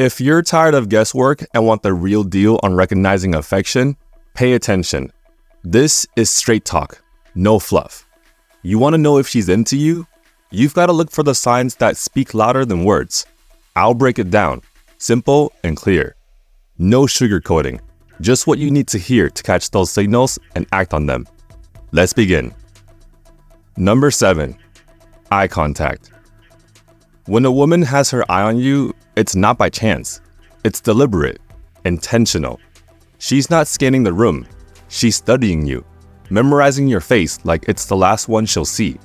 If you're tired of guesswork and want the real deal on recognizing affection, pay attention. This is straight talk, no fluff. You want to know if she's into you? You've got to look for the signs that speak louder than words. I'll break it down, simple and clear. No sugarcoating, just what you need to hear to catch those signals and act on them. Let's begin. Number 7, eye contact. When a woman has her eye on you, it's not by chance. It's deliberate, intentional. She's not scanning the room. She's studying you, memorizing your face like it's the last one she'll see.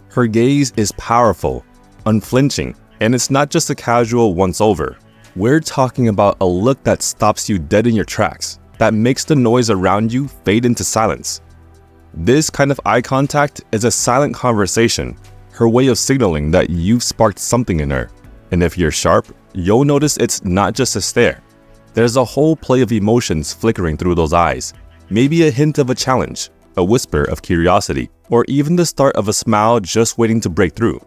Her gaze is powerful, unflinching, and it's not just a casual once over. We're talking about a look that stops you dead in your tracks, that makes the noise around you fade into silence. This kind of eye contact is a silent conversation, her way of signaling that you've sparked something in her. And if you're sharp, you'll notice it's not just a stare. There's a whole play of emotions flickering through those eyes. Maybe a hint of a challenge, a whisper of curiosity, or even the start of a smile just waiting to break through.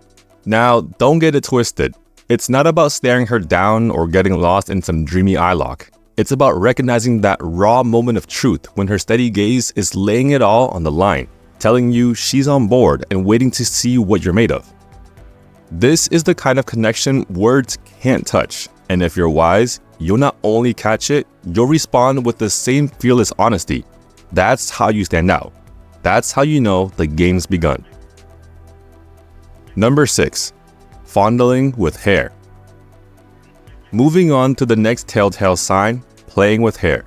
Now, don't get it twisted. It's not about staring her down or getting lost in some dreamy eye lock. It's about recognizing that raw moment of truth when her steady gaze is laying it all on the line, telling you she's on board and waiting to see what you're made of. This is the kind of connection words can't touch, and if you're wise, you'll not only catch it, you'll respond with the same fearless honesty. That's how you stand out. That's how you know the game's begun. Number 6, fondling with hair. Moving on to the next telltale sign, playing with hair.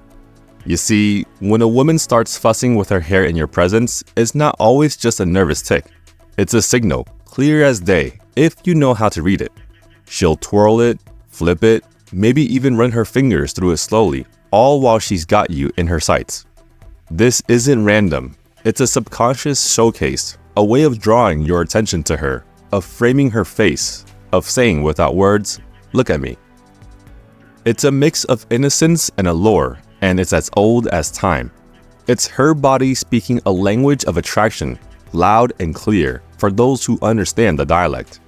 You see, when a woman starts fussing with her hair in your presence, it's not always just a nervous tick. It's a signal, clear as day, if you know how to read it. She'll twirl it, flip it, maybe even run her fingers through it slowly, all while she's got you in her sights. This isn't random. It's a subconscious showcase, a way of drawing your attention to her, of framing her face, of saying without words, "Look at me." It's a mix of innocence and allure, and it's as old as time. It's her body speaking a language of attraction, loud and clear, for those who understand the dialect.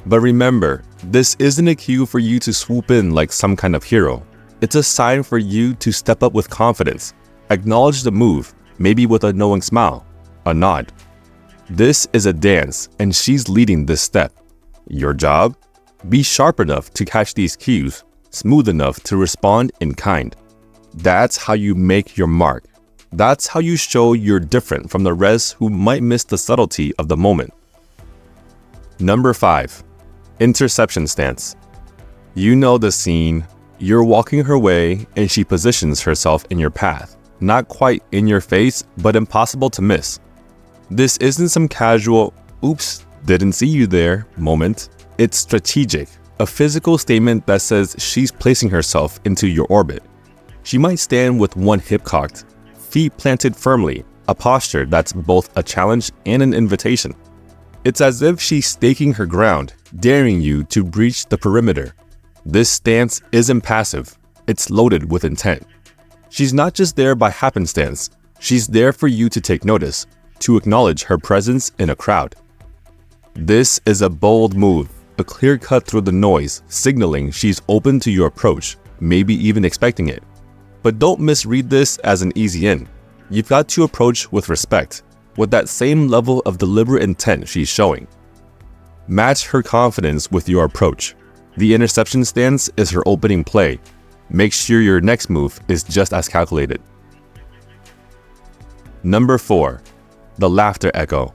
But remember, this isn't a cue for you to swoop in like some kind of hero. It's a sign for you to step up with confidence, acknowledge the move, maybe with a knowing smile, a nod. This is a dance, and she's leading this step. Your job? Be sharp enough to catch these cues, smooth enough to respond in kind. That's how you make your mark. That's how you show you're different from the rest who might miss the subtlety of the moment. Number 5, interception stance. You know the scene. You're walking her way, and she positions herself in your path. Not quite in your face, but impossible to miss. This isn't some casual, "oops, didn't see you there" moment. It's strategic, a physical statement that says she's placing herself into your orbit. She might stand with one hip cocked, feet planted firmly, a posture that's both a challenge and an invitation. It's as if she's staking her ground, daring you to breach the perimeter. This stance isn't passive, it's loaded with intent. She's not just there by happenstance, she's there for you to take notice, to acknowledge her presence in a crowd. This is a bold move, a clear cut through the noise, signaling she's open to your approach, maybe even expecting it. But don't misread this as an easy in. You've got to approach with respect, with that same level of deliberate intent she's showing. Match her confidence with your approach. The interception stance is her opening play. Make sure your next move is just as calculated. Number 4, the laughter echo.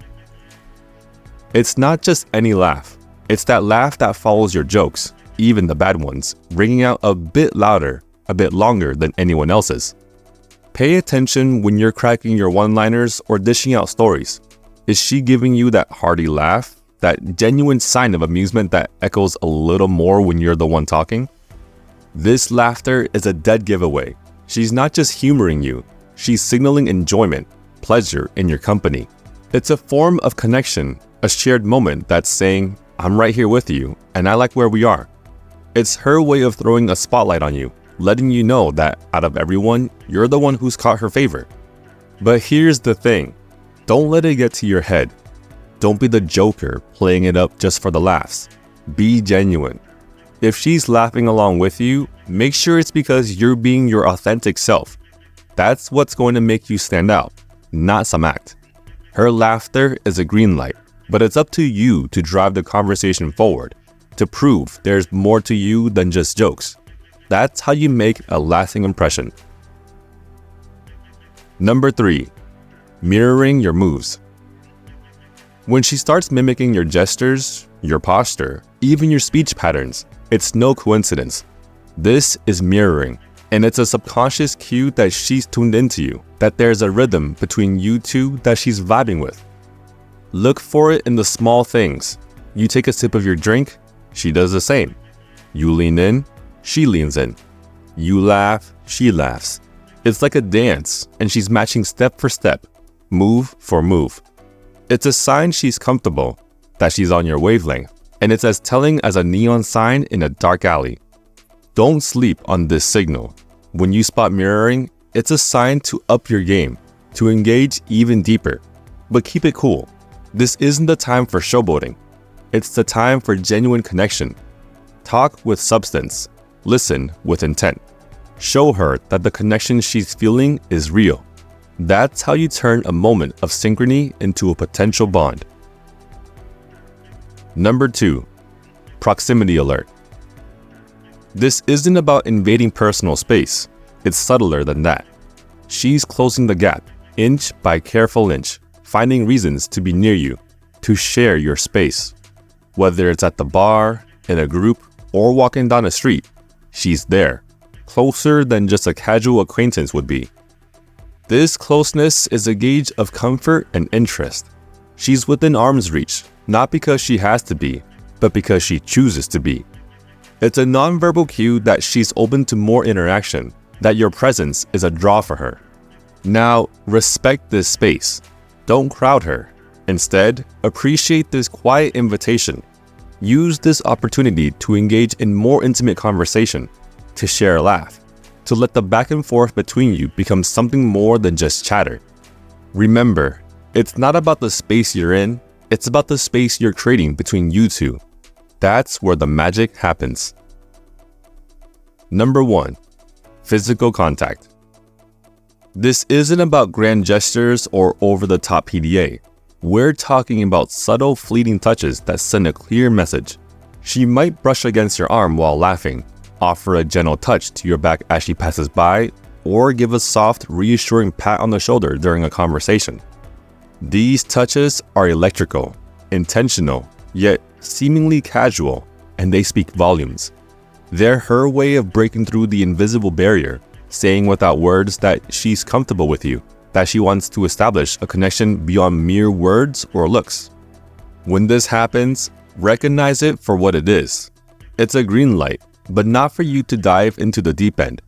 It's not just any laugh. It's that laugh that follows your jokes, even the bad ones, ringing out a bit louder, a bit longer than anyone else's. Pay attention when you're cracking your one-liners or dishing out stories. Is she giving you that hearty laugh, that genuine sign of amusement that echoes a little more when you're the one talking? This laughter is a dead giveaway. She's not just humoring you, she's signaling enjoyment, pleasure in your company. It's a form of connection, a shared moment that's saying, "I'm right here with you, and I like where we are." It's her way of throwing a spotlight on you, letting you know that out of everyone, you're the one who's caught her favor. But here's the thing, don't let it get to your head. Don't be the joker playing it up just for the laughs. Be genuine. If she's laughing along with you, make sure it's because you're being your authentic self. That's what's going to make you stand out, not some act. Her laughter is a green light, but it's up to you to drive the conversation forward, to prove there's more to you than just jokes. That's how you make a lasting impression. Number 3. Mirroring your moves. When she starts mimicking your gestures, your posture, even your speech patterns, it's no coincidence. This is mirroring, and it's a subconscious cue that she's tuned into you, that there's a rhythm between you two that she's vibing with. Look for it in the small things. You take a sip of your drink, she does the same. You lean in, she leans in. You laugh, she laughs. It's like a dance, and she's matching step for step, move for move. It's a sign she's comfortable, that she's on your wavelength, and it's as telling as a neon sign in a dark alley. Don't sleep on this signal. When you spot mirroring, it's a sign to up your game, to engage even deeper. But keep it cool. This isn't the time for showboating. It's the time for genuine connection. Talk with substance. Listen with intent. Show her that the connection she's feeling is real. That's how you turn a moment of synchrony into a potential bond. Number 2. Proximity alert. This isn't about invading personal space. It's subtler than that. She's closing the gap, inch by careful inch, finding reasons to be near you, to share your space. Whether it's at the bar, in a group, or walking down a street, she's there, closer than just a casual acquaintance would be. This closeness is a gauge of comfort and interest. She's within arm's reach, not because she has to be, but because she chooses to be. It's a nonverbal cue that she's open to more interaction, that your presence is a draw for her. Now, respect this space. Don't crowd her. Instead, appreciate this quiet invitation. Use this opportunity to engage in more intimate conversation, to share a laugh, to let the back and forth between you become something more than just chatter. Remember, it's not about the space you're in, it's about the space you're creating between you two. That's where the magic happens. Number 1. Physical contact. This isn't about grand gestures or over-the-top PDA. We're talking about subtle, fleeting touches that send a clear message. She might brush against your arm while laughing, offer a gentle touch to your back as she passes by, or give a soft, reassuring pat on the shoulder during a conversation. These touches are electrical, intentional, yet seemingly casual, and they speak volumes. They're her way of breaking through the invisible barrier, saying without words that she's comfortable with you, that she wants to establish a connection beyond mere words or looks. When this happens, recognize it for what it is. It's a green light, but not for you to dive into the deep end.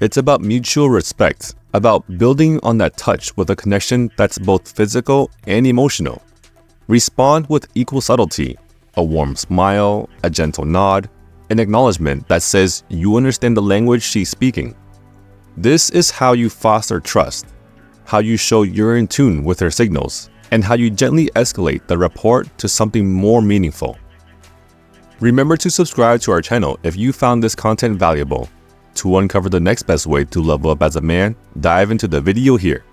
It's about mutual respect, about building on that touch with a connection that's both physical and emotional. Respond with equal subtlety, a warm smile, a gentle nod, an acknowledgement that says you understand the language she's speaking. This is how you foster trust, how you show you're in tune with her signals, and how you gently escalate the rapport to something more meaningful. Remember to subscribe to our channel if you found this content valuable. To uncover the next best way to level up as a man, dive into the video here.